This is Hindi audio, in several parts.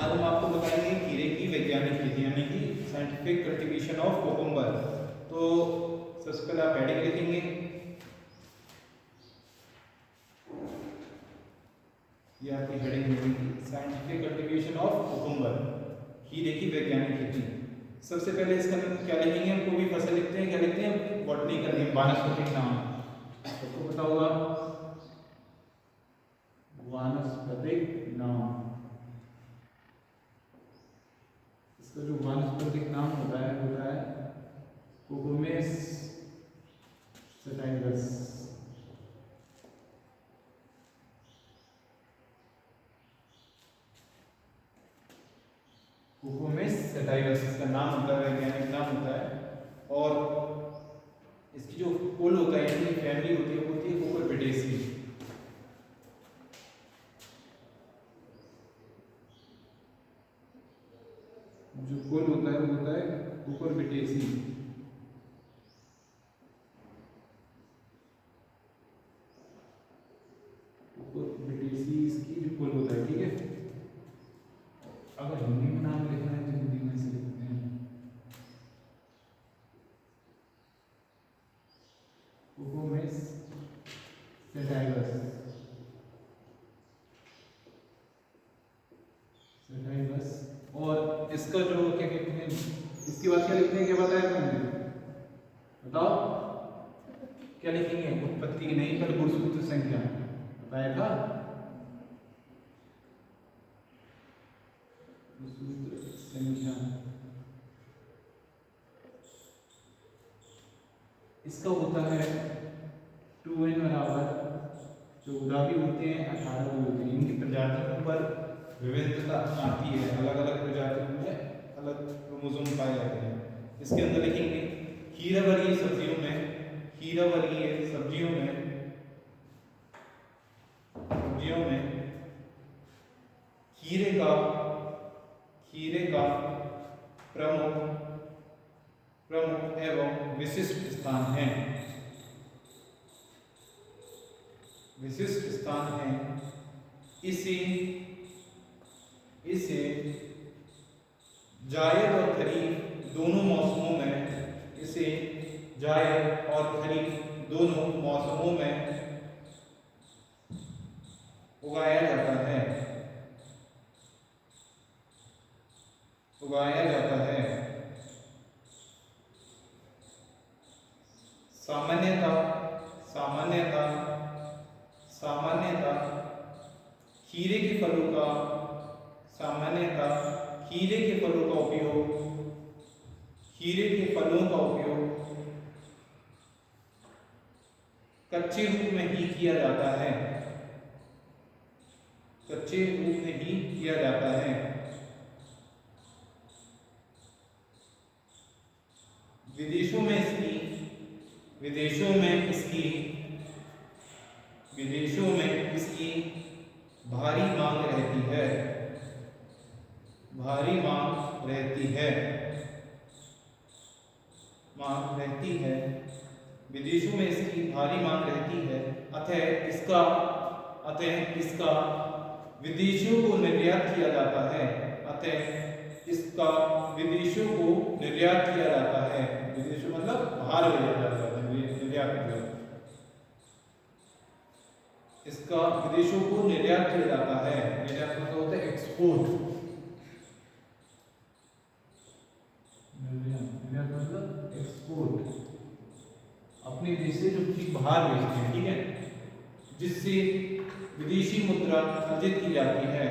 आज हम आपको बताएंगे खीरे की वैज्ञानिक विधि यानी कि साइंटिफिक कल्टीवेशन ऑफ कोकुम्बर। तो सबसे पहले आप हेडिंग लिखेंगे, ये आपकी हेडिंग होगी साइंटिफिक कल्टीवेशन ऑफ कोकुम्बर, खीरे की वैज्ञानिक विधि। सबसे पहले इसका क्या लिखेंगे, हम कोई भी फसल लिखते हैं क्या लिखते हैं, बॉटनी का नेम, वानस्पतिक नाम। सबको पता होगा वानस्पतिक नाम। इसका जो वानस्पतिक नाम होता है कोकोमेस सटाइवस। कोकोमेस सटाइवस इसका नाम होता है, वैज्ञानिक नाम होता है। और इसकी जो कुल होता है यानी फैमिली होती है वो होती है कुकुरबिटेसी। जो कुल होता है वो होता है कुकुरबिटेसी। कुकुरबिटेसी इसकी जो कुल होता है, ठीक है। अगर हिंदी में नाम लिखना है तो हिंदी में से लिखते हैं, कोकोमेस सटाइवस। और इसका जो क्या कहते हैं, इसके बाद क्या लिखते हैं, क्या बताया था मुझे, बताओ क्या लिखेंगे, उत्पत्ति की नहीं पर गुणसूत्र संख्या बताया था, गुणसूत्र संख्या। इसका होता है 2n बराबर 14 भी होते हैं, 18 भी होते हैं। इनकी प्रजातियों पर विविधता आती है, अलग अलग प्रजातियों में अलग क्रोमोसोम पाए जाते हैं। इसके अंदर लिखेंगे खीरा वर्गीय सब्जियों में, खीरा वर्गीय सब्जियों में खीरे का प्रमुख एवं विशिष्ट स्थान है, इसे जायद और खरीफ दोनों मौसमों में, इसे जायद और खरीफ दोनों मौसमों में उगाया जाता है। सामान्यतः खीरे के फलों का उपयोग कच्चे रूप में ही किया जाता है। विदेशों में इसकी भारी मांग रहती है। अतः इसका विदेशों को निर्यात किया जाता है। विदेशों मतलब बाहर भेजा जाता है, निर्यात मतलब इसका विदेशों को निर्यात किया जाता है। निर्यात मतलब होता है एक्सपोर्ट, निर्यात मतलब एक्सपोर्ट, अपने देश से जो चीज बाहर भेजते हैं, ठीक है, जिससे विदेशी मुद्रा अर्जित की जाती है,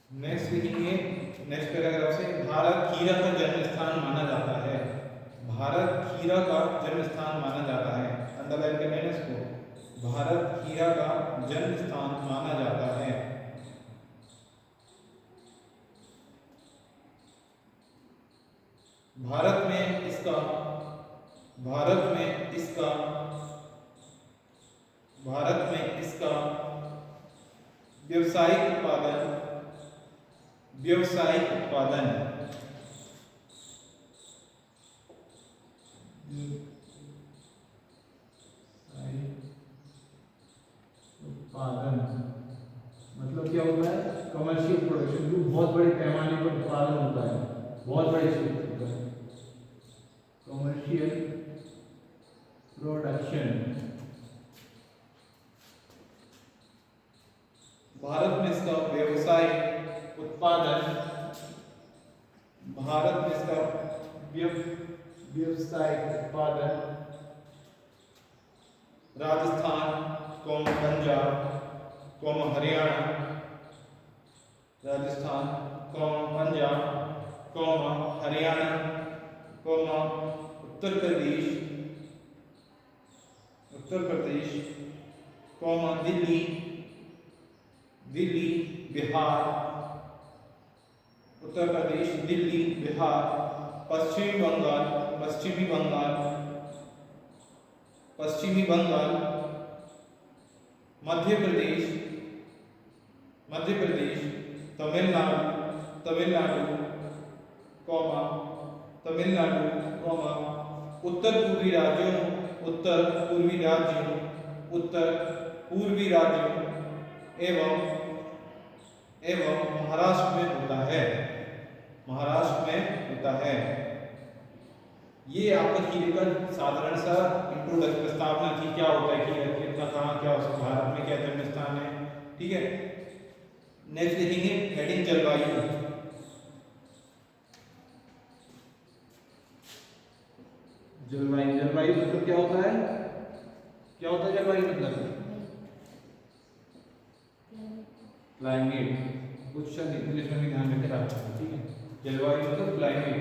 नेक्स्ट लिखेंगे, नेक्स्ट पैराग्राफ से, भारत खीरा का जन्म स्थान माना जाता है। अंडरलाइन करना है इसको, भारत खीरा का जन्म स्थान माना जाता है। भारत में इसका व्यावसायिक उत्पादन बहुत बड़े पैमाने पर उत्पादन होता है, बहुत बड़े क्षेत्र पर कमर्शियल प्रोडक्शन। भारत में इसका व्यवसायिक उत्पादन, भारत में इसका व्यवसायिक उत्पादन राजस्थान, पंजाब, हरियाणा, राजस्थान, पंजाब, हरियाणा, उत्तर प्रदेश, दिल्ली, बिहार, उत्तर प्रदेश, दिल्ली, बिहार, पश्चिमी बंगाल, मध्य प्रदेश, तमिलनाडु, उत्तर पूर्वी राज्यों एवं महाराष्ट्र में होता है। ये आपका हीरे का साधारण सा इंट्रोडक्शन प्रस्तावना थी, क्या होता है हीरा, कितना कहाँ क्या भारत में क्या जन्म स्थान है। ठीक है, नेक्स्ट लिखेंगे हेडिंग जलवायु। जलवायु मतलब क्या होता है जलवायु मतलब क्लाइमेट। कुछ शब्द इंग्लिश में भी ध्यान रखे रखना, ठीक है। जलवायु मतलब क्लाइमेट।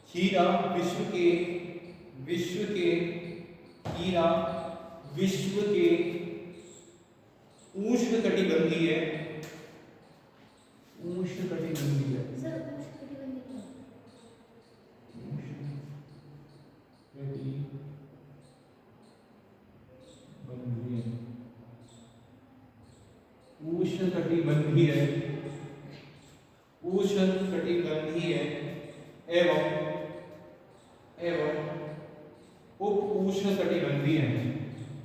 हीरा विश्व के उष्णकटिबंधीय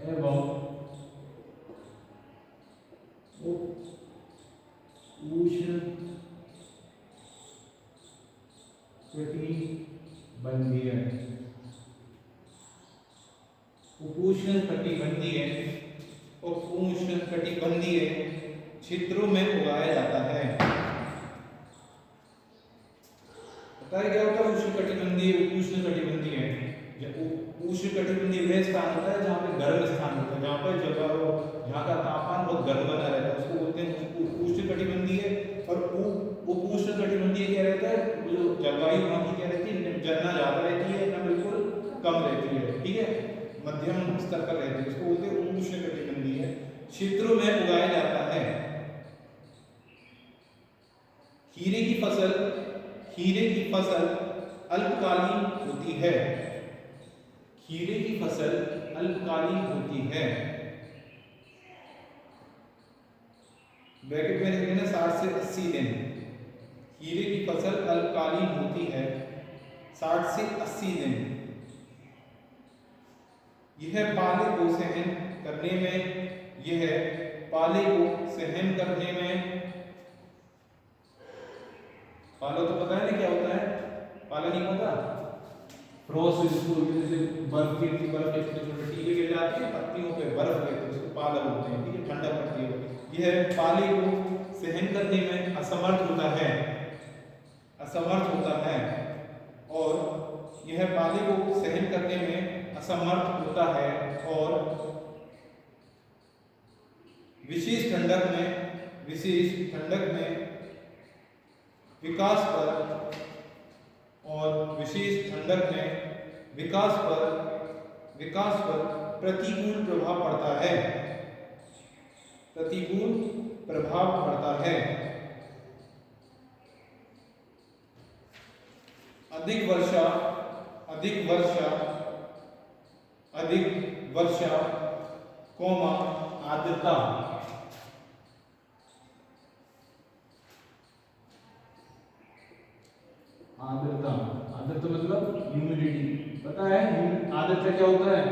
एवं उप उष्णकटिबंधीय उपोष्णकटिबंधीय क्षेत्रों में उगाया जाता है। पता है क्या होता है उष्णकटिबंधीय, उपोष्णकटिबंधीय? उष्णकटिबंधीय वह स्थान होता है जहाँ पे गर्म स्थान होता है, जहाँ पर जहाँ का तापमान बहुत गर्म बना रहता है, उसको बोलते हैं उष्णकटिबंधीय। और उपोष्णकटिबंधीय क्या रहता है, जो जलवायु वहाँ की क्या रहती है, न ज्यादा रहती है न बिल्कुल कम रहती है, ठीक है, मध्यम स्तर पर रहती है, उसको बोलते हैं उपोष्णकटिबंधीय क्षेत्रों में उगाया जाता है। हीरे की फसल अल्पकालीन होती है। ब्रैकेट में लिखेंगे ना 60 से 80 दिन। हीरे की फसल अल्पकालीन होती है 60 से 80 दिन। यह पाले को सहन करने में पाला तो पता है ना क्या होता है, पाला नहीं होता, फ्रोस्ट जिसको जैसे बर्फ गिरती, बर्फ के छोटे टीले गिर जाते हैं पत्तियों पे, बर्फ गिरती है, उसको पाला बोलते हैं, ठीक है, ठंडा पड़ती है। यह पाले को सहन करने में असमर्थ होता है और यह पाले को सहन करने में असमर्थ होता है और विशेष ठंडक में विकास पर प्रतिकूल प्रभाव पड़ता है। अधिक वर्षा, आर्द्रता। आर्द्रता मतलब ह्यूमिडिटी। पता है आर्द्रता क्या होता है?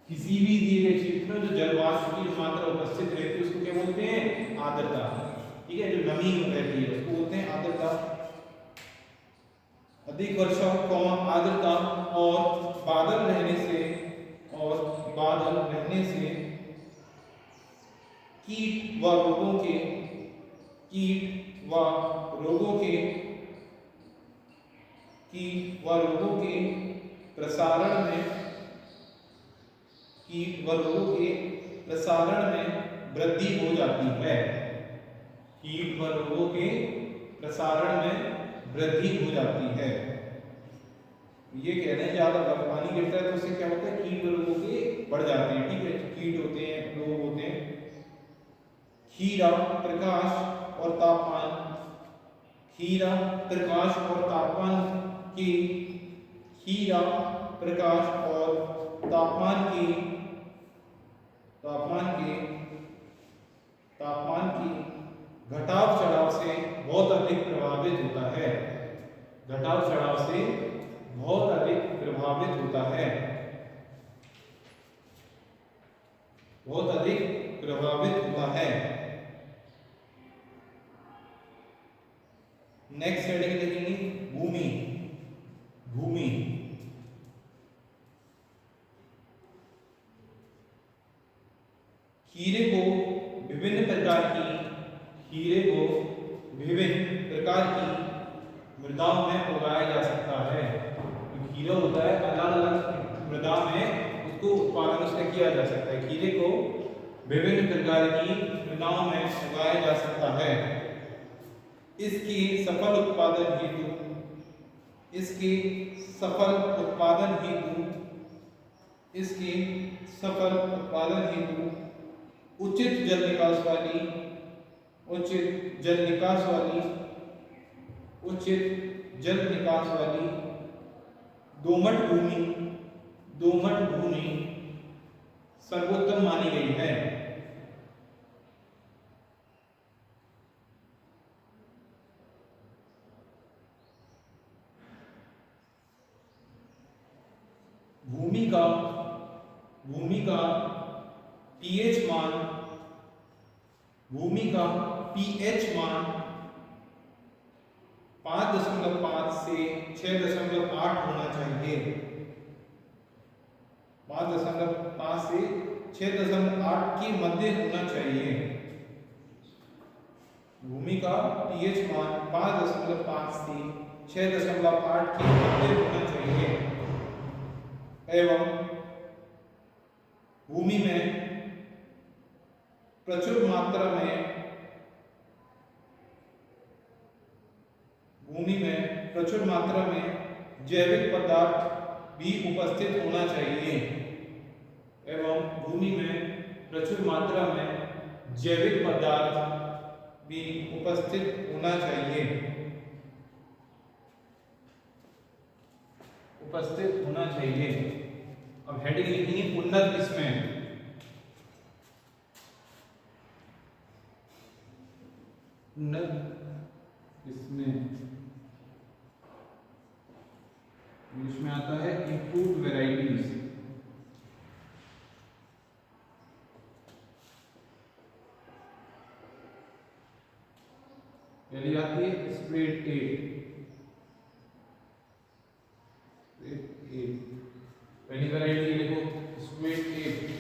किसी भी दिए गए क्षेत्र में जो जलवाष्प की मात्रा उपस्थित रहती है उसको क्या बोलते हैं? आर्द्रता। ठीक है, जो नमी रहती है उसको बोलते हैं आर्द्रता। अधिक वर्षा आर्द्रता और बादल रहने से कीट व रोगों के प्रसारण में वृद्धि हो जाती है। कीट व रोगों के प्रसारण में वृद्धि हो जाती है। ये कह रहे हैं ज्यादा पानी गिरता है तो उससे क्या होता है, कीट व रोगों के बढ़ जाते हैं। ठीक है, कीट होते हैं, रोग होते हैं। खीरा प्रकाश और तापमान की घटाव चढ़ाव से बहुत अधिक प्रभावित होता है। नेक्स्ट हेडिंग देखेंगे भूमि। खीरे को विभिन्न प्रकार की मृदाओं में उगाया जा सकता है। जो खीरा होता है अलग अलग मृदा में उसको उत्पादन उसका किया जा सकता है। खीरे को विभिन्न प्रकार की मृदाओं में उगाया जा सकता है। इसके सफल उत्पादन हेतु उचित जल निकास वाली दोमट भूमि सर्वोत्तम मानी गई है। भूमि का पीएच मान 5.5 से 6.8 होना चाहिए। 5.5 से 6.8 के मध्य होना चाहिए। भूमि का पीएच मान 5.5 से 6.8 के मध्य होना चाहिए एवं भूमि में प्रचुर मात्रा में जैविक पदार्थ भी उपस्थित होना चाहिए। अब हेडिंग लिखेंगे उन्नत किस्में। इंग्लिश में आता है इम्प्रूव्ड वेराइटीज। पहली आती है स्प्रेड 8। पहली वैरायटी लिखो स्प्रेड 8।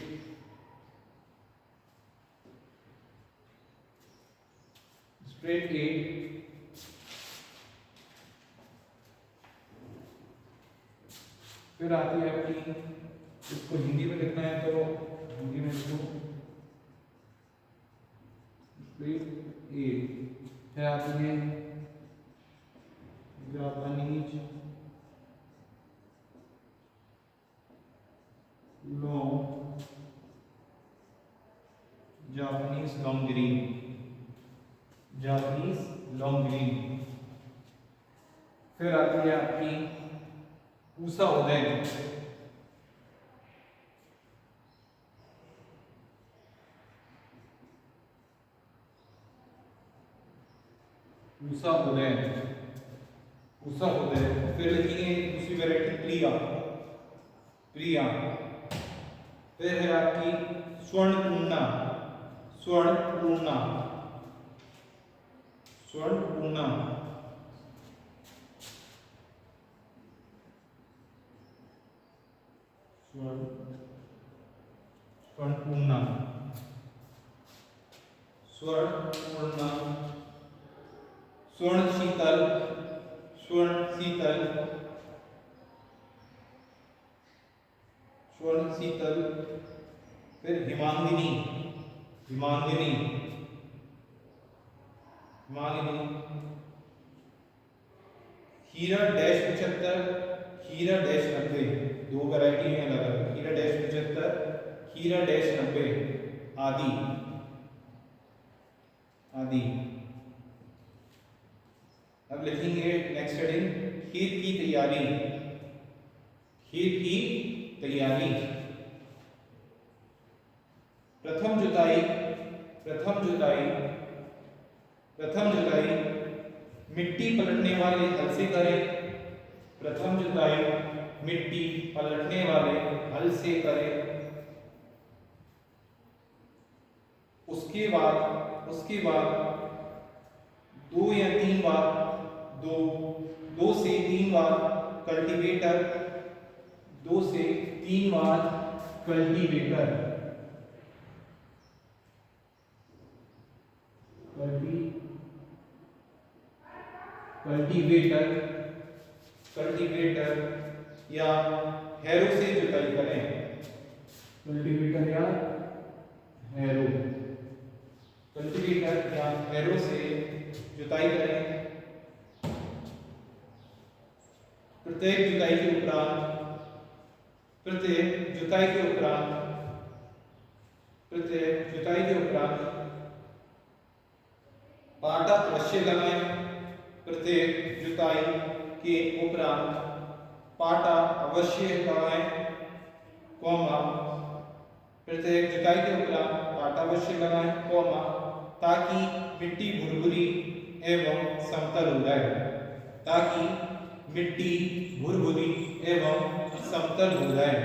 फिर आती है आपकी, इसको हिंदी में लिखना है तो हिंदी में लिखो स्प्रेड 8। फिर आती है जापानीज लॉन्ग ग्रीन। फिर आती है आपकी पूसा उदय। फिर लिखेंगे दूसरी वैरायटी प्रिया। फिर है आपकी स्वर्णपूर्णा। स्वर्णपूर्णा, स्वर्णपूर्णा, स्वर्णपूर्णा, स्वर्ण शीतल, स्वर्ण शीतल, स्वर्ण शीतल, फिर हिमांगिनी, हिमांगिनी, हिमांगिनी, हीरा डैश 75, हीरा डैश 90, दो वैरायटी में अलग अलग, हीरा डैश 75, हीरा डैश 90 आदि, आदि। अब लिखेंगे नेक्स्ट हेडिंग, खेत की तैयारी, खेत की तैयारी। प्रथम जुताई, प्रथम जुताई, प्रथम जुताई मिट्टी पलटने वाले हल से करें, प्रथम जुताई मिट्टी पलटने वाले हल से करें। उसके बाद 2 या 3 बार, 2 से 3 बार कल्टीवेटर, 2 से 3 बार कल्टीवेटर, कल्टीवेटर, कल्टीवेटर या हैरो से जुताई करें, कल्टीवेटर या हैरो, कल्टीवेटर या हैरो से जुताई करें। प्रत्येक जुताई के उपरांत, प्रत्येक जुताई के उपरांत, प्रत्येक जुताई के उपरांत पाटा अवश्य लगाएं, प्रत्येक जुताई के उपरांत पाटा अवश्य लगाएं, कॉमा, प्रत्येक जुताई के उपरांत पाटा अवश्य लगाएं, कॉमा, ताकि मिट्टी भुरभुरी एवं समतल हो जाए, ताकि मिट्टी भुरभुरी एवं समतल हो जाए।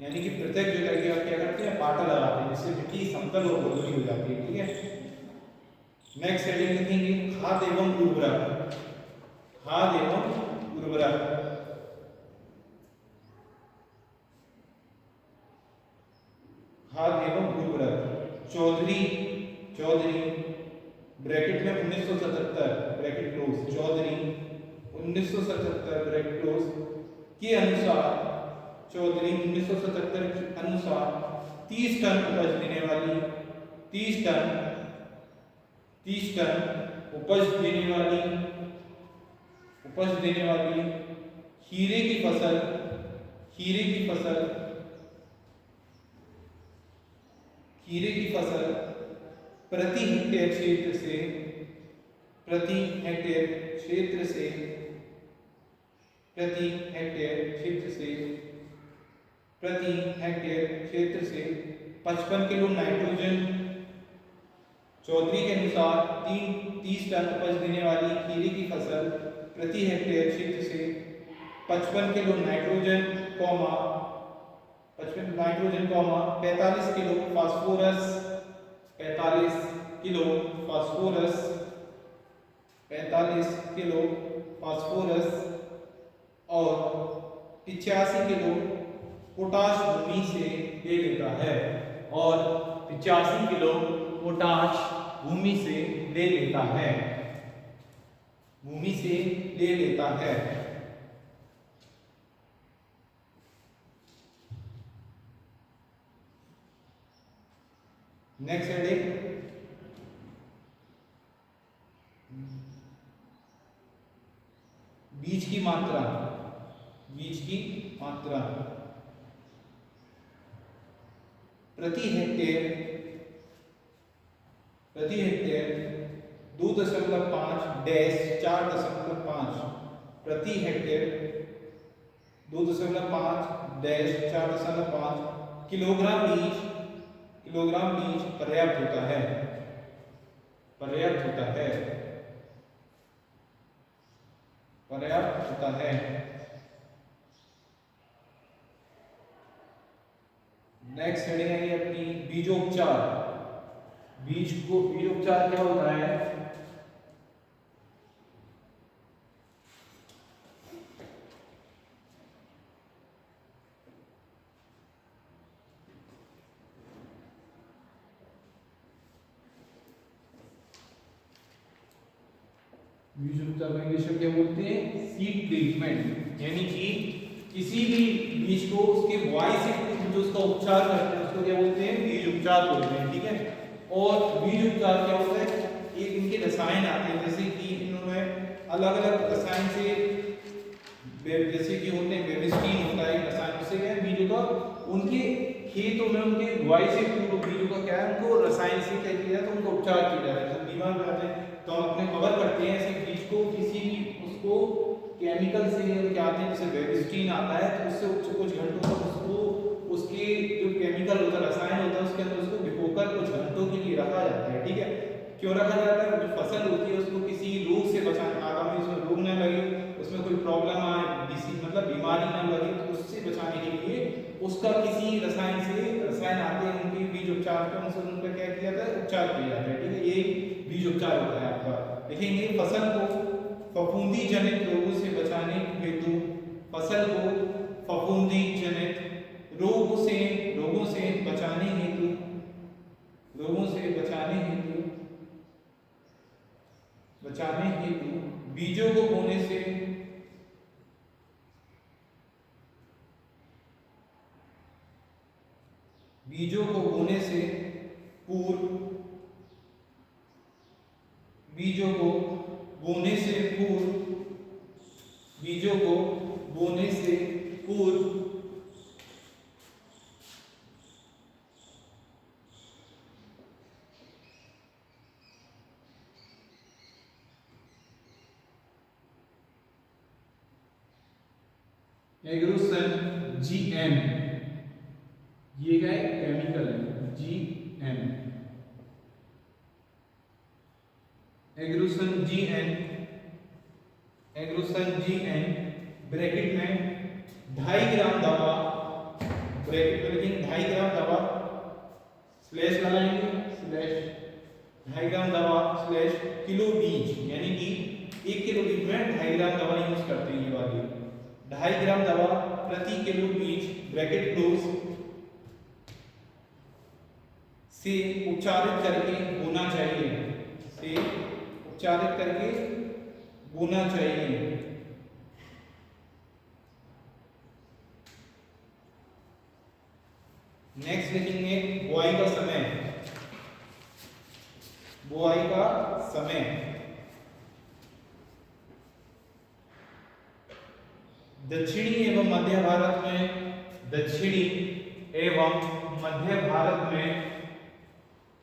यानी कि प्रत्येक जुताई के बाद क्या करते हैं, पाटा लगाते हैं, जिससे मिट्टी समतल और भुरभुरी हो जाती है। ठीक है, नेक्स्ट हेडिंग लिखेंगे, खाद एवं उर्वरक, खाद एवं उर्वरक। खाद एवं उर्वरक, चौधरी, चौधरी ब्रैकेट में 1977 bracket close, Chaudhary 1977 bracket close के अनुसार, चौधरी 1977 के अनुसार 30 टन उपज देने वाली, 30 टन उपज देने वाली, हीरे की फसल, हीरे की फसल, हीरे की फसल प्रति हेक्टेयर क्षेत्र से, प्रति हेक्टेयर क्षेत्र से, प्रति हेक्टेयर क्षेत्र से, प्रति हेक्टेयर क्षेत्र से 55 किलो नाइट्रोजन, चौधरी के अनुसार 30 टन उपज देने वाली हीरे की फसल प्रति हेक्टेयर क्षेत्र से 55 kilo nitrogen, 45 kilo phosphorus, 45 kilo phosphorus, 45 kilo phosphorus और 85 किलो पोटाश भूमि से ले लेता है, और 85 किलो पोटाश भूमि से ले लेता है, भूमि से ले लेता है। नेक्स्ट हेडिंग, बीज की मात्रा, बीज की मात्रा प्रति हेक्टेयर 2.5 डैश 4.5 प्रति हेक्टेयर 2.5 डैश 4.5 किलोग्राम बीज पर्याप्त होता है, पर्याप्त होता है, पर्याप्त होता है। नेक्स्ट हेडिंग है अपनी बीजोपचार। बीजोपचार क्या होता है? बीज उपचार को इंग्लिश में क्या बोलते हैं? Seed treatment. यानी कि किसी भी बीज को उसके बुआई से जो उसका उपचार करते हैं उसको क्या बोलते हैं? बीज उपचार बोलते हैं। ठीक है। और बीज उपचार क्या होता है? एक इनके रसायन आते हैं, जैसे कि इन्होंने अलग अलग रसायन से, जैसे कि होते हैं बेबिस्टीन होता है रसायन, उससे क्या है बीजों का उनके खेतों में उनके बुआई से पूर्व बीजों का क्या है उनको रसायन से क्या किया जाता है, उनको उपचार किया जाता है। जब बीमार हो जाते हैं तो हम अपने कवर करते हैं ऐसे बीज को, किसी भी उसको केमिकल से क्या आते हैं, जैसे बेबिस्टीन आता है तो उससे कुछ घंटों तक उसको उसके जो केमिकल होता है रसायन होता है उसके अंदर उसको भिगोकर कुछ घंटों के लिए रखा जाता है। ठीक है। क्यों रखा जाता है? जो फसल होती है उसको किसी रोग से बचाने, आगामी उसमें रोग न लगे, उसमें कोई प्रॉब्लम आए, मतलब बीमारी न लगे, तो उससे बचाने के लिए उसका किसी रसायन से, रसायन आते हैं उनके बीज उपचार का, उनसे उनका क्या किया जाता है? उपचार किया जाता है। ठीक है। ये बीज उपचार होता है आपका। देखेंगे फसल को फफूंदी जनित रोगों से बचाने हेतु, फसल को फफूंदी जनित रोगों से बचाने हेतु, बीजों को बोने से पूर्व, बीजों को बोने से पूर्व एग्रोसन GM, ये क्या है? केमिकल है GM, एग्रोसन GN ब्रैकेट में 2.5 ग्राम दवा, ब्रैकेट में लिखेंगे 2.5 ग्राम दवा, स्लैश लगाएंगे, स्लैश 2.5 ग्राम दवा स्लैश किलो बीज, यानी कि 1 किलो बीज में 2.5 ग्राम दवा यूज करते हैं। ये वाली 2.5 ग्राम दवा प्रति किलो बीज, ब्रैकेट क्लोज, से उपचारित करके बोना चाहिए, नेक्स्ट लिखेंगे बुआई का समय, दक्षिणी एवं मध्य भारत में, दक्षिणी एवं मध्य भारत में,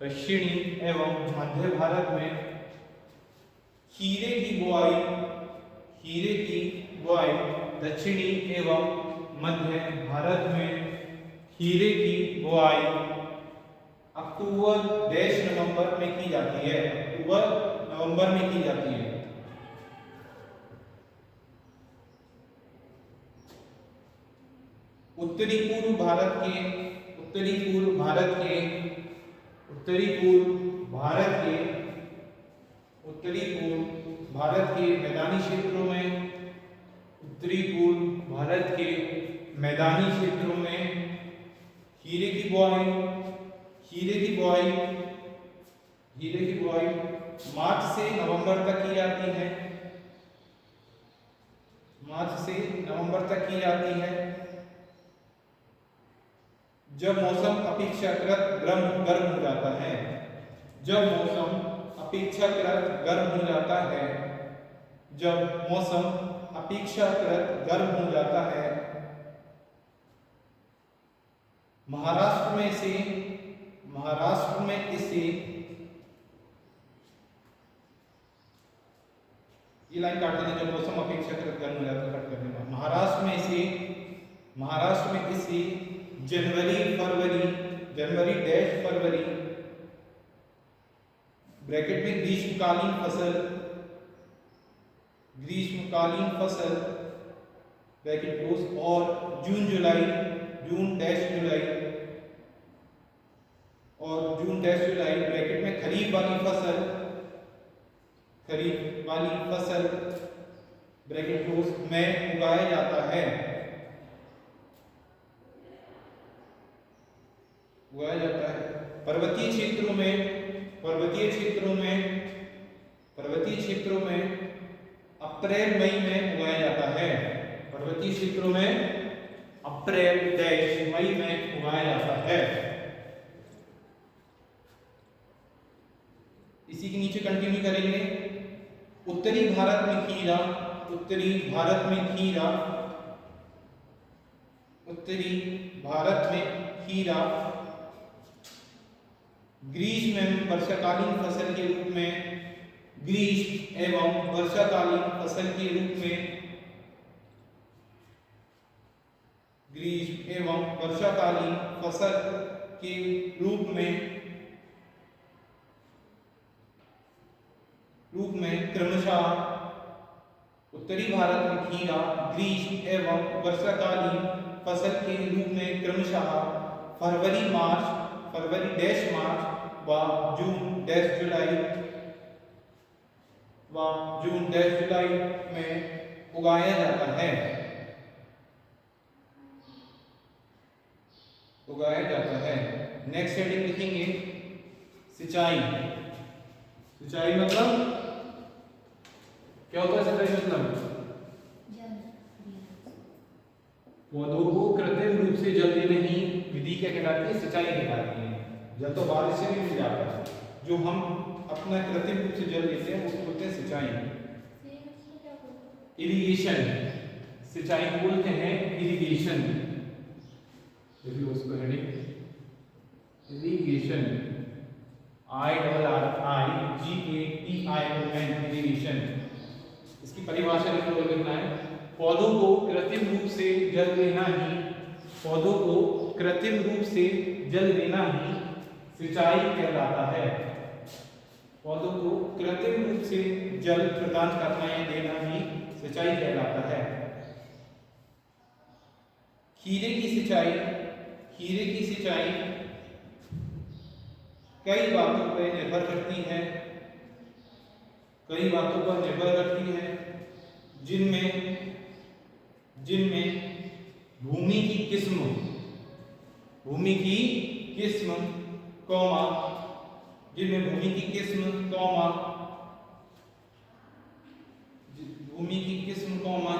दक्षिणी एवं मध्य भारत में खीरे की बुआई, दक्षिणी एवं मध्य भारत में खीरे की बुआई अक्टूबर नवंबर में की जाती है, अक्टूबर नवंबर में की जाती है। उत्तरी पूर्व भारत के मैदानी क्षेत्रों में, उत्तरी पूर्व भारत के मैदानी क्षेत्रों में खीरे की बुआई मार्च से नवंबर तक की जाती है, जब मौसम अपेक्षाकृत गर्म हो जाता है, जब मौसम अपेक्षाकृत गर्म हो जाता है, महाराष्ट्र में इसे ये लाइन काट देना, जब मौसम अपेक्षाकृत गर्म हो जाता है कट कर देना। महाराष्ट्र में इसे जनवरी फरवरी ब्रैकेट में ग्रीष्मकालीन फसल ब्रैकेट क्लोज, और जून जुलाई ब्रैकेट में खरीफ वाली फसल ब्रैकेट क्लोज में उगाया जाता है। पर्वतीय क्षेत्रों में अप्रैल मई में उगाया जाता है। पर्वतीय क्षेत्रों में अप्रैल डैश मई में उगाया जाता है। इसी के नीचे कंटिन्यू करेंगे। उत्तरी भारत में खीरा, उत्तरी भारत में खीरा, उत्तरी भारत में खीरा ग्रीष्म एवं वर्षाकालीन फसल के रूप में, ग्रीष्म एवं वर्षाकालीन फसल के रूप में, ग्रीष्म एवं वर्षाकालीन फसल के रूप में क्रमशः उत्तरी भारत में खीरा ग्रीष्म एवं वर्षाकालीन फसल के रूप में क्रमशः फरवरी डैश मार्च व जून डैश जुलाई में उगाया जाता है। नेक्स्ट हेडिंग लिखेंगे सिंचाई। सिंचाई मतलब क्या होता है? सिंचाई मतलब पौधों को कृत्रिम रूप से जल देने ही विधि क्या कहलाती है? सिंचाई कहलाती है। जल तो बारिश से भी मिल जाता है, जो हम अपना कृत्रिम रूप से जल देते हैं उसको बोलते हैं सिंचाई। इरिगेशन, सिंचाई को बोलते हैं इरिगेशन। देखिए उसको हेडिंग इरिगेशन, IRRIGATION, इरिगेशन। इसकी परिभाषा लिखना है, पौधों को कृत्रिम रूप से जल देना ही, पौधों को कृत्रिम रूप से जल देना ही सिंचाई कहलाता है। पौधों को कृत्रिम रूप से जल प्रदान करना या देना ही सिंचाई कहलाता है। खीरे की सिंचाई कई बातों पर निर्भर करती है, जिनमें भूमि की किस्म,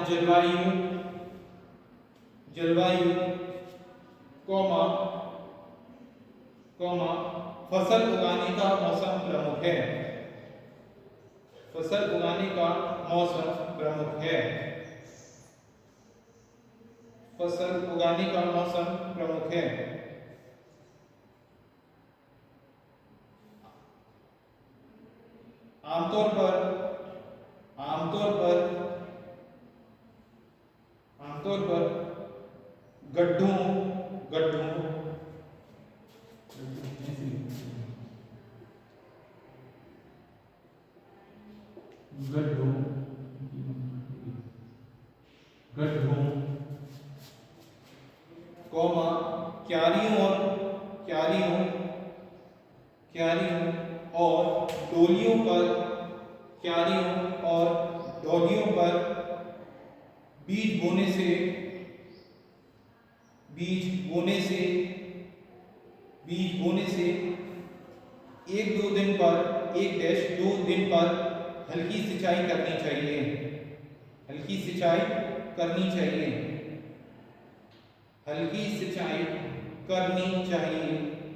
जलवायु, फसल उगाने का मौसम प्रमुख है। आमतौर पर गड्ढों क्यारियों और डोलियों पर बीज बोने से 1-2 दिन पर हल्की सिंचाई करनी चाहिए।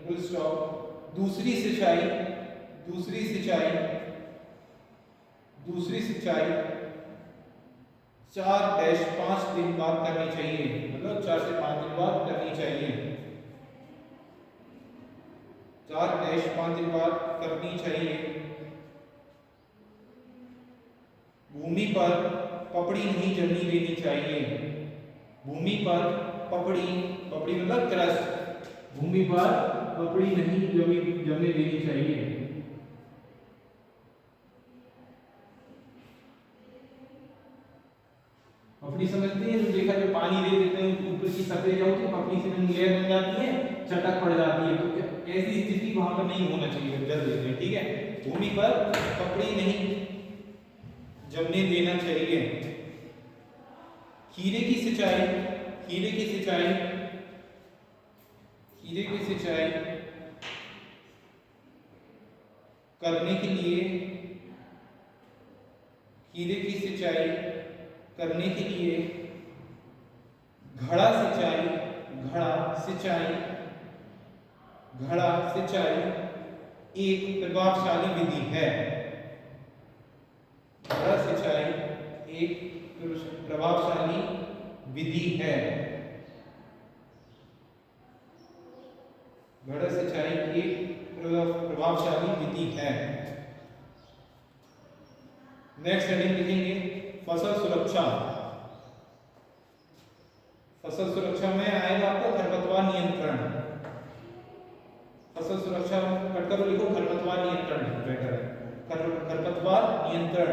Full stop. दूसरी सिंचाई 4-5 दिन बाद करनी चाहिए, मतलब 4 से 5 दिन बाद करनी चाहिए। 4-5 दिन बाद करनी चाहिए। भूमि पर पपड़ी नहीं जमने देनी चाहिए। भूमि पर पपड़ी मतलब क्रस्ट, भूमि पर पपड़ी नहीं जमने देनी चाहिए। पपड़ी समझते हैं? जो देखा, जो पानी दे देते हैं ऊपर की सतह क्या होती है, पपड़ी से लेयर बन जाती है, चटक पड़ जाती है। तो ऐसी स्थिति वहां पर नहीं होना चाहिए जल देते हैं, ठीक है। भूमि पर पपड़ी नहीं जमने देना चाहिए। खीरे की सिंचाई करने के लिए खीरे की सिंचाई करने के लिए घड़ा सिंचाई एक प्रभावशाली विधि है। घड़ा सिंचाई एक प्रभावशाली विधि है। घड़ा सिंचाई एक प्रभावशाली विधि है। नेक्स्ट हेडिंग लिखेंगे फसल सुरक्षा। फसल सुरक्षा में आएगा आपको खरपतवार नियंत्रण। फसल सुरक्षा कटकर लिखो खरपतवार नियंत्रण बेटर है। खरपतवार नियंत्रण।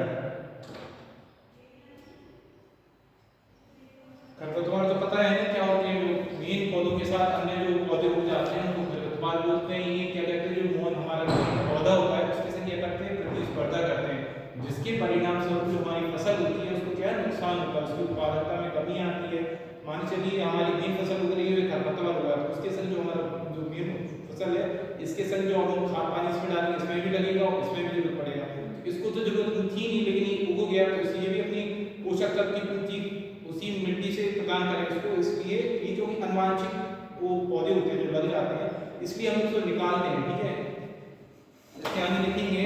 खरपतवार तो पता है ना क्या होते हैं, जो मेन पौधों के साथ अन्य जो पौधे उग जाते हैं उनको खरपतवार बोलते हैं। ये क्या कहते हैं, जो मोन हमारा पौधा होता है उसके से क्या करते हैं, प्रतिस्पर्धा करते हैं, जिसके परिणाम स्वरूप जो हमारी फसल होती है उसको क्या नुकसान होता है, उसकी उत्पादकता में कमी आती है। मान चलिए हमारी मेन फसल उग रही है खरपतवार हुआ तो उसके संग जो हमारा जो मेन फसल है इसके संग जो हम खाद पानी इसमें डालेंगे इसमें भी लगेगा, इसमें भी जरूरत पड़ेगा। इसको तो जरूरत थी नहीं लेकिन ये उग गया तो इसलिए भी अपनी पोषक तत्व की पूर्ति उसी मिट्टी से प्रदान करें उसको। इसलिए ये जो अनवांछित वो पौधे होते हैं जो लग जाते हैं इसलिए हम उसको निकालते हैं। ठीक है, इसके आगे लिखेंगे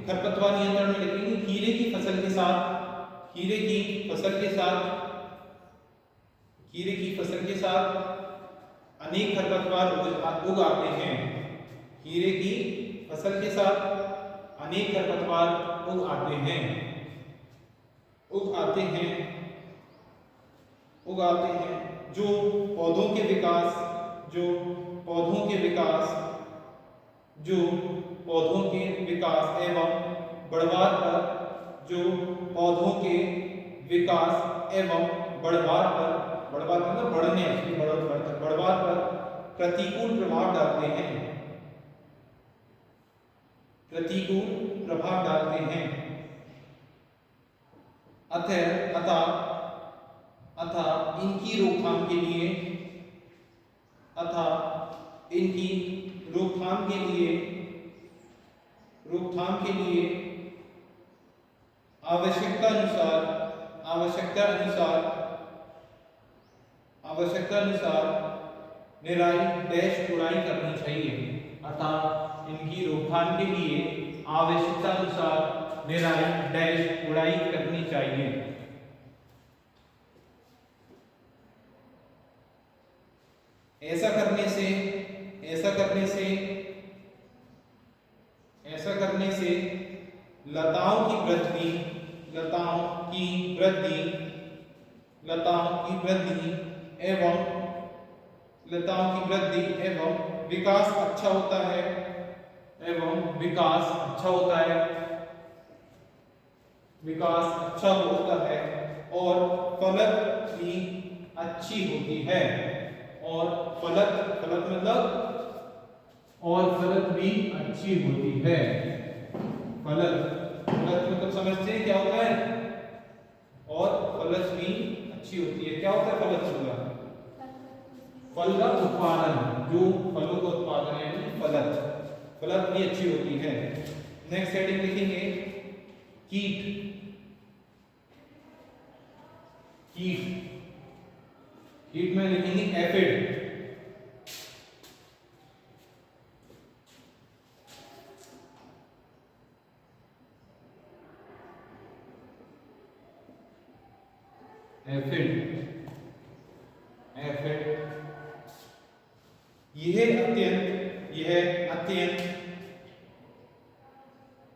खरपतवार नियंत्रण में लिखेंगे खीरे की फसल के साथ अनेक खरपतवार उग आते हैं। खीरे की फसल के साथ अनेक खरपतवार उग आते हैं जो पौधों के विकास एवं बढ़वार मतलब बढ़वार पर प्रतिकूल प्रभाव डालते हैं। अतः इनकी रोकथाम के लिए आवश्यकता अनुसार निराई डैश गुड़ाई करनी चाहिए। अतः इनकी रोकथाम के लिए आवश्यकता अनुसार निराई डैश गुड़ाई करनी चाहिए। ऐसा करने से लताओं की एवं विकास अच्छा होता है और फलत भी अच्छी होती है। फलत मतलब समझते हैं क्या होता है, और फलत भी अच्छी होती है। क्या होता है फलत? फल का उत्पादन, जो फलों का उत्पादन है फलत भी अच्छी होती है। नेक्स्ट हेडिंग लिखेंगे कीट में लिखेंगे एफिड।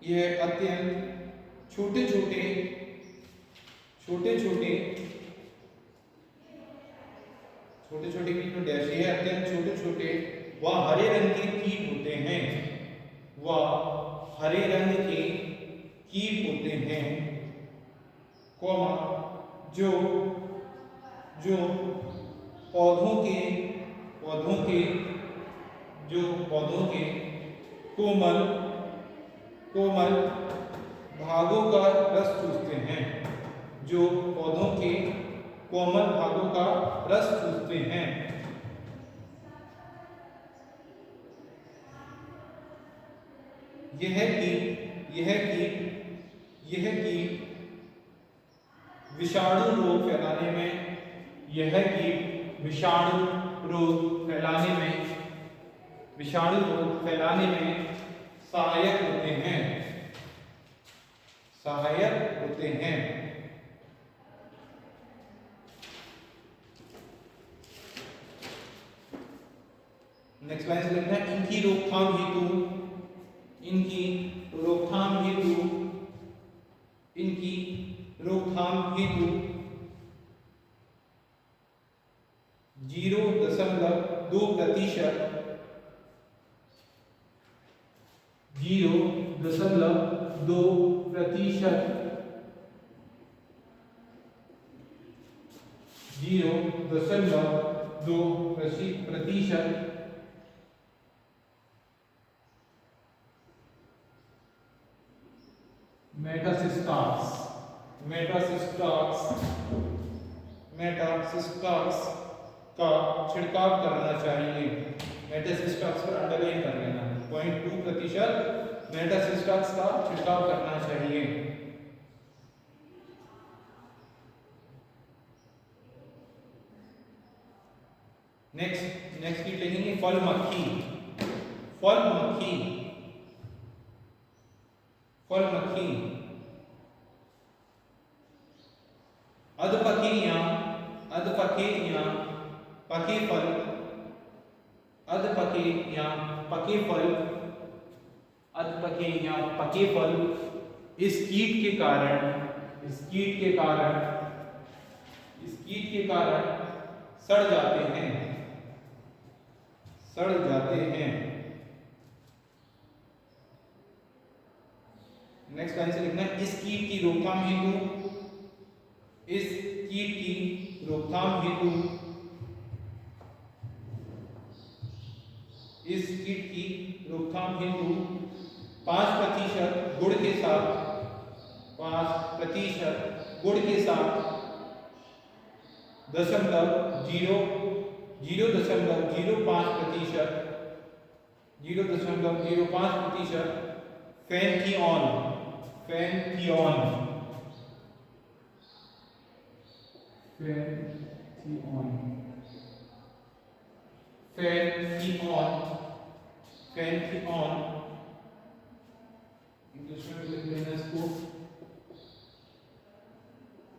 यह अत्यंत छोटे छोटे कीट डैश, यह अत्यंत छोटे व हरे रंग के कीट होते हैं, जो पौधों के कोमल भागों का रस चूसते हैं। यह कीट विषाणु रोग फैलाने में, यह कीट विषाणु रोग फैलाने में, विषाणु रोग फैलाने में सहायक होते हैं, सहायक होते हैं। नेक्स्ट लाइन से लिखना है इनकी रोकथाम हेतु, इनकी रोकथाम हेतु, इनकी रोकथाम हेतु 0.2%, 0.2%, 0.2% मेटासिस्टाक्स, मेटासिस्टाक्स, मेटासिस्टाक्स का छिड़काव करना चाहिए। मेटासिस्टाक्स पर अंडरलाइन कर लेना, 0.2% मेटासिस्टाक्स का छिड़काव करना चाहिए। नेक्स्ट कीट लिखेंगे फल मक्खी, फल मक्खी, फल मक्खी, अधपखेलियां, अधपखेलियां पके फल, अधपखेलियां पके फल, अधपखेलियां पके फल इस कीट के कारण, इस कीट के कारण, इस कीट के कारण सड़ जाते हैं, सड़ जाते हैं। नेक्स्ट लाइन से लिखना है इस कीट की रोकथाम हेतु, इस कीट की रोकथाम हेतु, इस कीट की रोकथाम हेतु 5% गुड़ के साथ, 5% गुड़ के साथ 0.05% फेनथियोन, फेनथियोन, फेनथियोन, फेनथियोन, फेनथियोन इंग्लिश में लिख लेना इसको,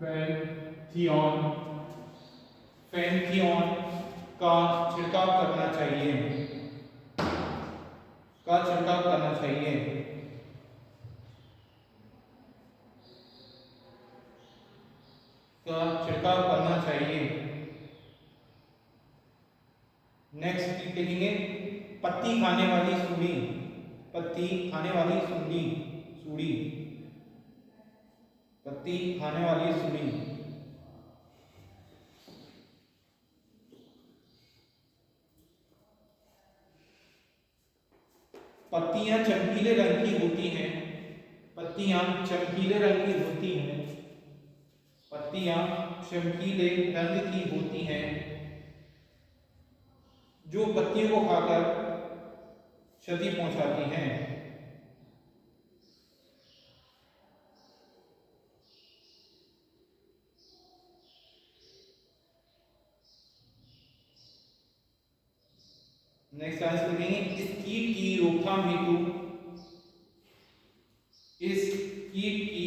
फेनथियोन, फेनथियोन का छिड़काव करना चाहिए, का छिड़काव करना चाहिए। का छिड़काव करना चाहिए। नेक्स्ट लिखेंगे पत्ती खाने वाली सूंडी, पत्ती खाने वाली सूंडी, सूंडी, पत्ती खाने वाली सूंडी, पत्तियां चमकीले रंग की होती हैं, पत्तियां चमकीले रंग की होती हैं, पत्तियां चमकीले रंग की होती हैं, जो पत्तियों को खाकर क्षति पहुंचाती हैं। नेक्स्ट आंसर लिखेंगे इस कीट की रोकथाम हेतु, इस कीट की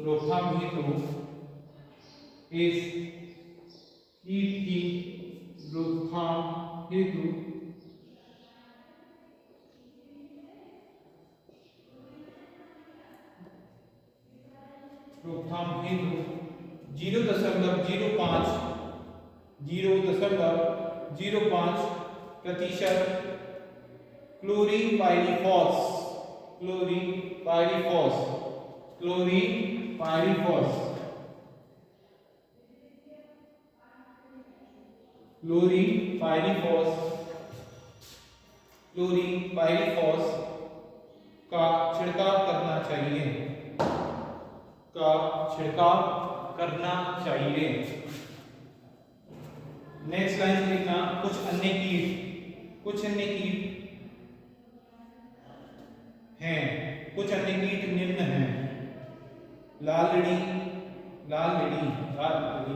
रोकथाम हेतु, इस कीट की रोकथाम हेतु रोकथाम हेतु 0.05% chlorpyrifos, chlorpyrifos, chlorpyrifos, chlorpyrifos, chlorpyrifos का छिड़काव करना चाहिए, का छिड़काव करना चाहिए। नेक्स्ट लाइन से लिखना कुछ अन्य कीट, कुछ अन्य कीट हैं, कुछ अन्य कीट निम्न हैं, लालड़ी, लाल लेडी, लाल लेडी,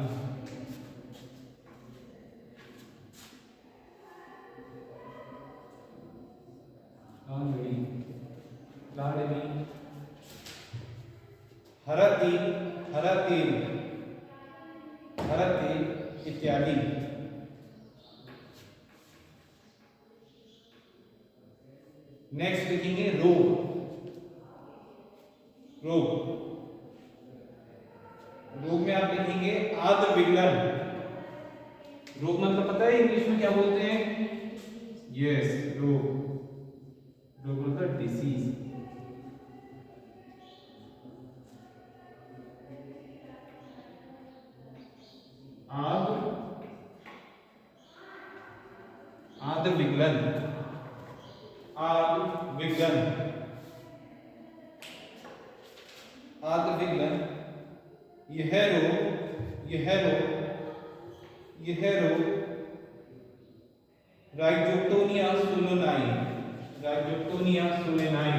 लाल लेडी, लाल लेडी, हरा तेल, हरा तेल, हरा तेल इत्यादि। नेक्स्ट लिखेंगे रोग, रोग, रोग में आप लिखेंगे आद्र विगलन। रोग मतलब पता है इंग्लिश में क्या बोलते हैं? यस, रोग, रोग मतलब डिसीज। आद्र, आद्र विगलन, आद्र विगलन, आद्र विगलन, यह रोग, यह रोग, यह रोग Rhizoctonia solani, Rhizoctonia solani,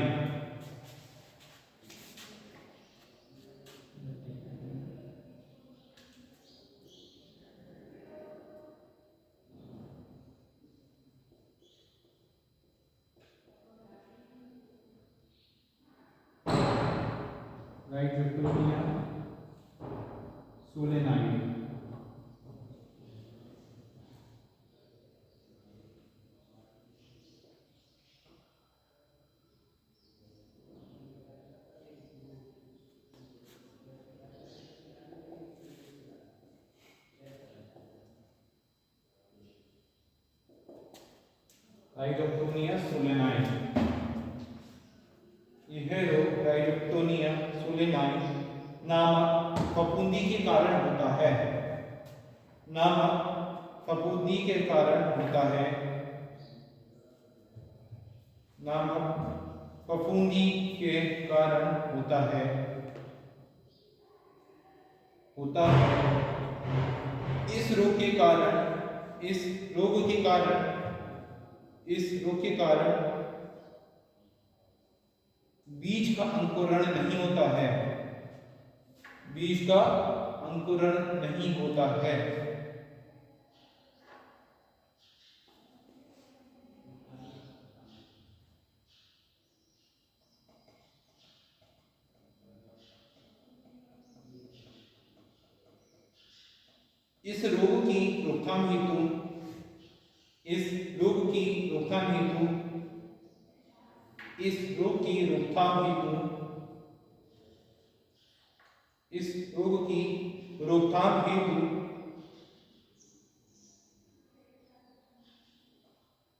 Rhizoctonia solani. Rhizoctonia solani, यह रोग राइजोक्टोनिया सोलेनाई नामक फफूंदी के कारण होता है, नामक फफूंदी के कारण होता है, नामक फफूंदी के कारण होता है, होता है। इस रोग के कारण, इस रोग के कारण, इस रोग के कारण बीज का अंकुरण नहीं होता है, बीज का अंकुरण नहीं होता है। इस रोग की रोकथाम हेतु, इस रोग की रोकथाम हेतु, इस रोग की रोकथाम हेतु, इस रोग की रोकथाम हेतु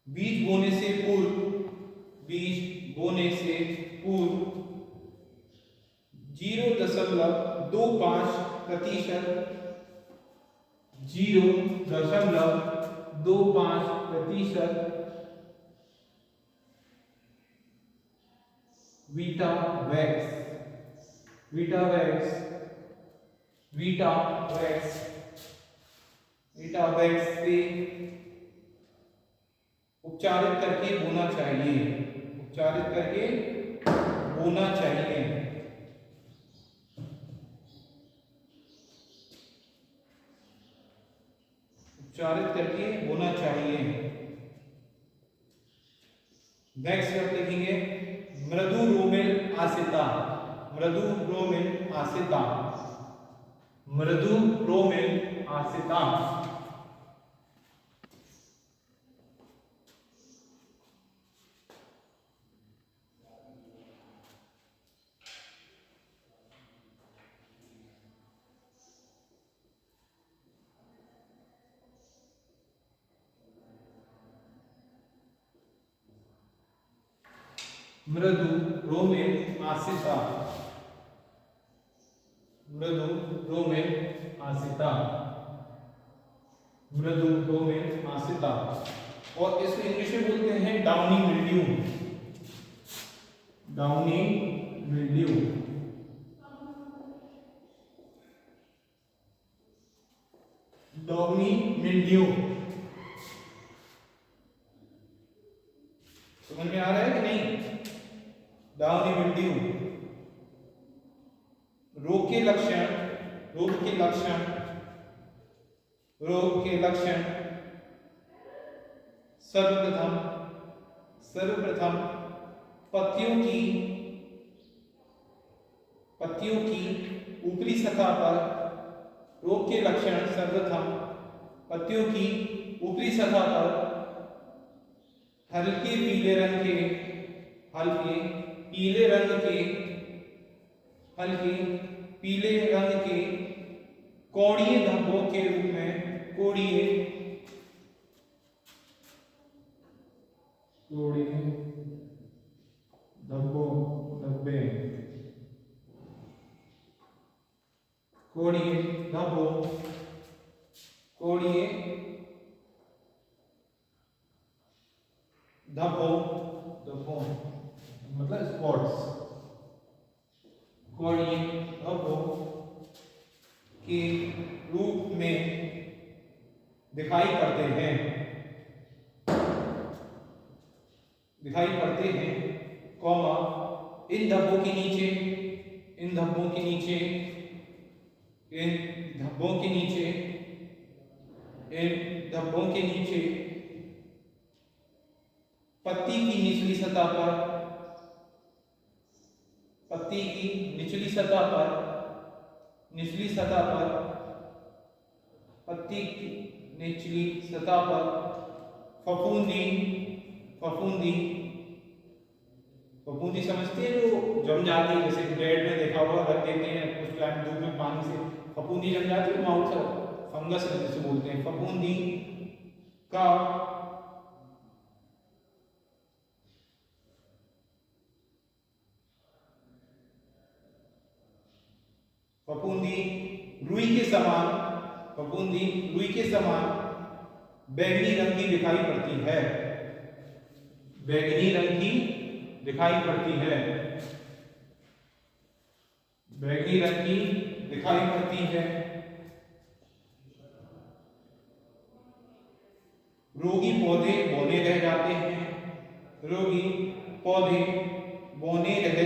बीज बोने से पूर्व, बीज बोने से पूर्व 0.25%, 0.25% वीटावैक्स, वीटावैक्स, वीटावैक्स, वीटावैक्स से उपचारित करके बोना चाहिए, उपचारित करके बोना चाहिए। उपचारित करके बोना चाहिए। नेक्स्ट आप लिखेंगे मृदु रोमेल आसिता, मृदु रोमेल आसिता, मृदु रोमेल आसिता। मृदु रोमेल आसिता, मृदु रोमेल आसिता, मृदु रोमेल आसिता। और इसको इंग्लिश में बोलते हैं downy mildew, downy mildew, downy mildew. समझ में आ रहा है कि नहीं? डाउनी मिल्ड्यू रोग के लक्षण, रोग लक्षण, रोग के लक्षण। सर्वप्रथम पत्तियों की ऊपरी सतह पर रोग के लक्षण। सर्वप्रथम पत्तियों की ऊपरी सतह पर हल्के पीले रंग के कोणीय धब्बों के रूप में धब्बों मतलब स्पॉट्स, कोणीय धब्बों के रूप में दिखाई पड़ते हैं, कॉमा इन धब्बों के नीचे पत्ती की निचली सतह पर फफूंदी समझते हैं, जो जम जाती है, जैसे ब्रेड में देखा होगा, रख देते हैं कुछ टाइम धूप में, पानी से फफूंदी जम जाती है, माउथ फंगस जिसे बोलते हैं। फफूंदी का रुई के समान बैंगनी रंग की दिखाई पड़ती है। रोगी पौधे बौने रह जाते हैं। रोगी पौधे बौने रह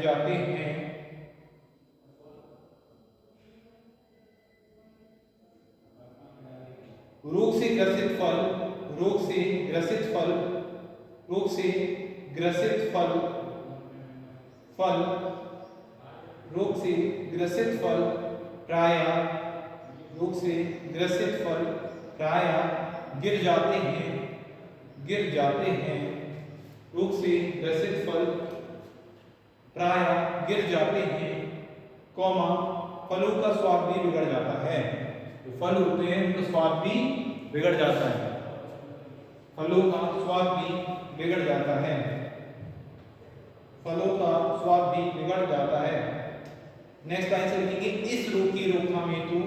जाते हैं। रोग से ग्रसित फल प्रायः गिर जाते हैं। कौमा फलों का स्वाद भी बिगड़ जाता है। तो फल होते हैं उनका स्वाद भी बिगड़ जाता है। नेक्स्ट लाइन से लिखेंगे इस रोग की रोकथाम हेतु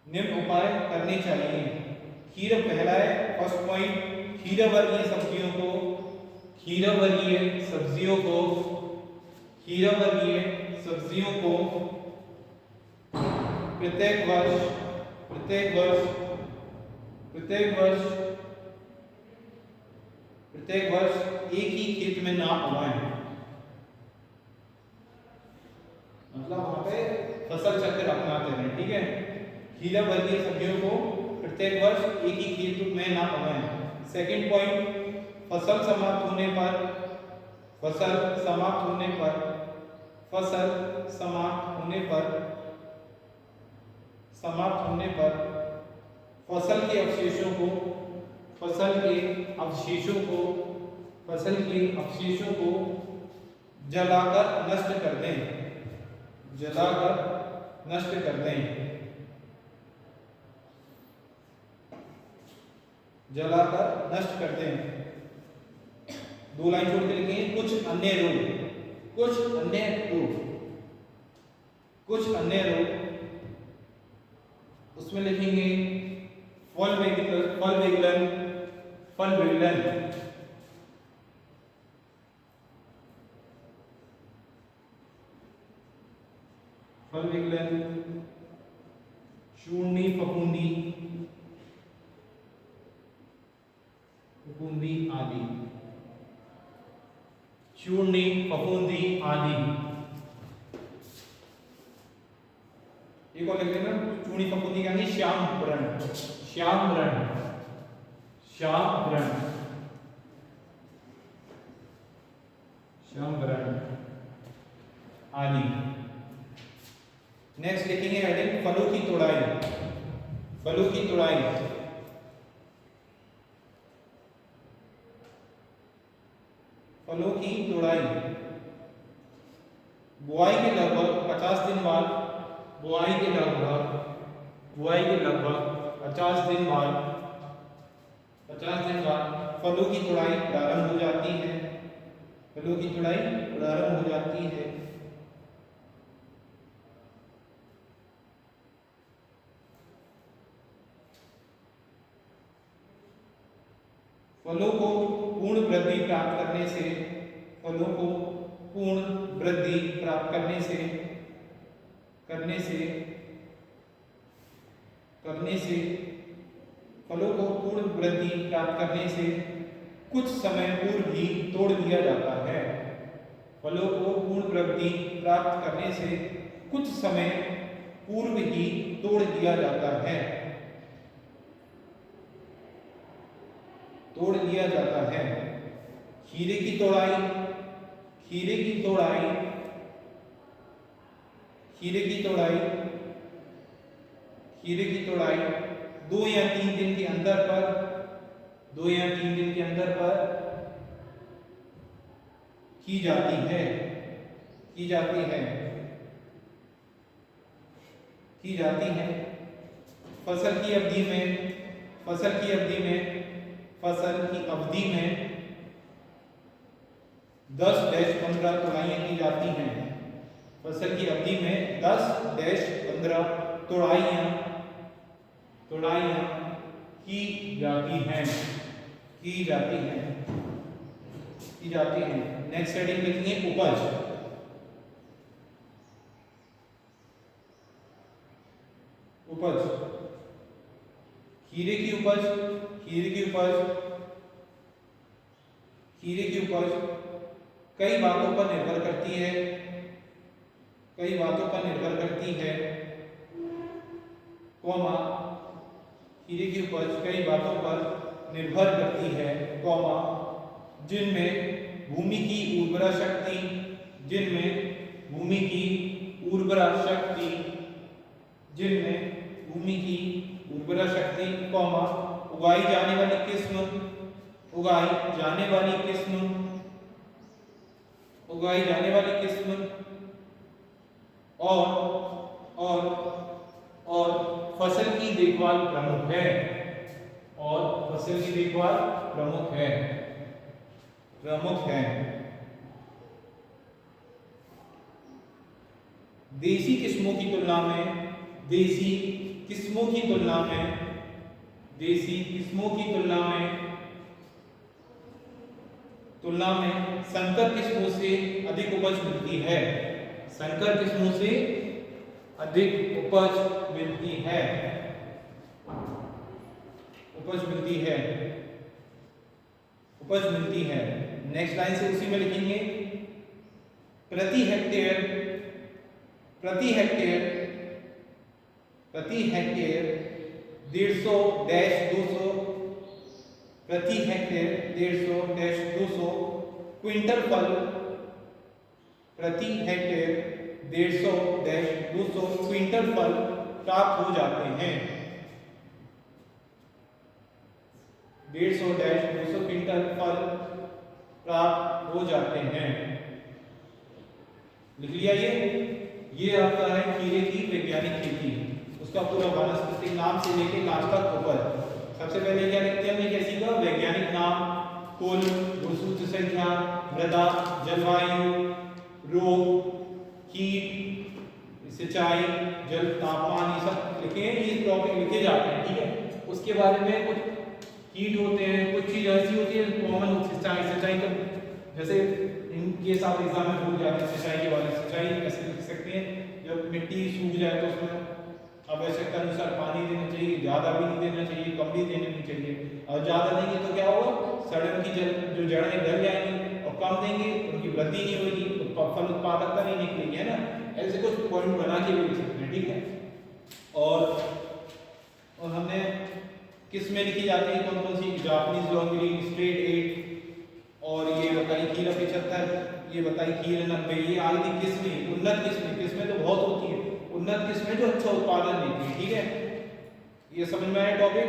निम्न उपाय करने चाहिए। खीरा पहला है, फर्स्ट पॉइंट, खीरा वर्गीय सब्जियों को प्रत्येक वर्ष एक ही खेत में ना उगाएं। मतलब वहां पे फसल चक्र अपनाते हैं, ठीक है। खीरा वर्गीय सब्जियों को प्रत्येक वर्ष एक ही खेत में ना उगाएं। सेकंड पॉइंट, फसल समाप्त होने पर फसल के अवशेषों को जलाकर नष्ट कर दें। दो लाइन छोड़ के लिखेंगे कुछ अन्य रोग उसमें लिखेंगे फल विगलन, फल विगलन, फल विगलन, शून्य फफूंदी, फफूंदी आदि, शून्य फफूंदी आदि। एक और लिख लेना, चूनी फफूंदी यानी श्याम वर्ण, श्याम वर्ण, श्याम वर्ण, श्याम वर्ण आदि। नेक्स्ट लिखेंगे हेडिंग फलों की तोड़ाई, फलों की तोड़ाई, फलों की तोड़ाई। बुआई के लगभग 50 दिन बाद, बुआई के लगभग 50 दिन बाद, 50 दिन बाद फलों की तोड़ाई प्रारंभ हो जाती है, फलों की तोड़ाई प्रारंभ हो जाती है। फलों को पूर्ण वृद्धि प्राप्त करने से, फलों को पूर्ण वृद्धि प्राप्त करने से, करने से, करने से, फलों को पूर्ण वृद्धि प्राप्त करने से कुछ समय पूर्व ही तोड़ दिया जाता है। फलों को पूर्ण वृद्धि प्राप्त करने से कुछ समय पूर्व ही तोड़ दिया जाता है, तोड़ दिया जाता है। खीरे की तोड़ाई, खीरे की तोड़ाई, खीरे की तोड़ाई, खीरे की तोड़ाई 2 या 3 दिन के अंदर पर, 2 या 3 दिन के अंदर पर की जाती है, की जाती है, की जाती है। फसल की अवधि में, फसल की अवधि में, फसल की अवधि में 10-15 तोड़ाइयां की जाती हैं। फसल की अवधि में 10-15 तोड़ाइयां, तोड़ाइयां की जाती हैं, की जाती हैं, की जाती हैं। नेक्स्ट हेडिंग लिखेंगे उपज, उपज। खीरे की उपज, खीरे की उपज, खीरे की उपज कई बातों पर निर्भर करती है, कई बातों पर निर्भर करती है, कौमा, खीरे की उपज कई बातों पर निर्भर करती है, कौमा, जिनमें भूमि की उर्वरा शक्ति, जिनमें भूमि की उर्वरा शक्ति, जिनमें भूमि की उर्वरा शक्ति, कौमा, उगाई जाने वाली किस्म, उगाई जाने वाली किस्म, उगाई जाने वाली किस्म और फसल की देखभाल प्रमुख है, और फसल की देखभाल प्रमुख है, प्रमुख है। देसी किस्मों की तुलना में, देसी किस्मों की तुलना में, देसी किस्मों की तुलना में संकर किस्मों से अधिक उपज मिलती है, संकर किस्मों से अधिक उपज मिलती है, उपज मिलती है, उपज मिलती है। नेक्स्ट लाइन से उसी में लिखेंगे प्रति हेक्टेयर, प्रति हेक्टेयर, प्रति हेक्टेयर 150-200, प्रति हेक्टेयर 150-200 क्विंटल फल, प्रति हेक्टेयर 150-200 क्विंटल फल प्राप्त हो जाते हैं, 150-200 क्विंटल फल प्राप्त हो जाते हैं। लिख लिया ये आपका है खीरे की वैज्ञानिक खेती, उसका पूरा वानस्पतिक नाम से लेके लास्ट तक ऊपर। सबसे पहले क्या लिखते हैं हमने कैसी का वैज्ञानिक नाम, कुल, भूसूत्र संख्या, मृदा, जलवायु, रोग, कीट, सिंचाई, जल, तापमान, ये सब लिखे हैं, ये टॉपिक लिखे जाते हैं, ठीक है। उसके बारे में कुछ कीट होते हैं, कुछ चीज़ ऐसी होती है कॉमन सिंचाई सिंचाई का, जैसे इन केस आप एग्जाम में भूल जाते हैं सिंचाई के बारे में। सिंचाई कैसे लिख सकते हैं, जब मिट्टी सूख जाए तो उसमें आवश्यकता अनुसार पानी देना चाहिए, ज़्यादा भी नहीं देना चाहिए, कम भी देना नहीं चाहिए। और ज़्यादा देंगे तो क्या होगा, सड़न की जो जड़ें गल जाएंगी, और कम देंगे उनकी वृद्धि नहीं होगी, फल उत्पादकता नहीं निकलेगी, है ना। ऐसे कुछ पॉइंट बना के भी लिख सकते हैं, ठीक है। और हमने किस में लिखी जाती है, कौन कौन सी, जापानीज लॉन्गरिंग, स्ट्रेट 8, और ये बताई कील 75, ये बताई कील 90, ये आगे किस्में, उन्नत किस्में, किस्में तो बहुत होती है, उन्नत किस्में जो अच्छा उत्पादन देती है, ठीक है। ये समझ में आया टॉपिक।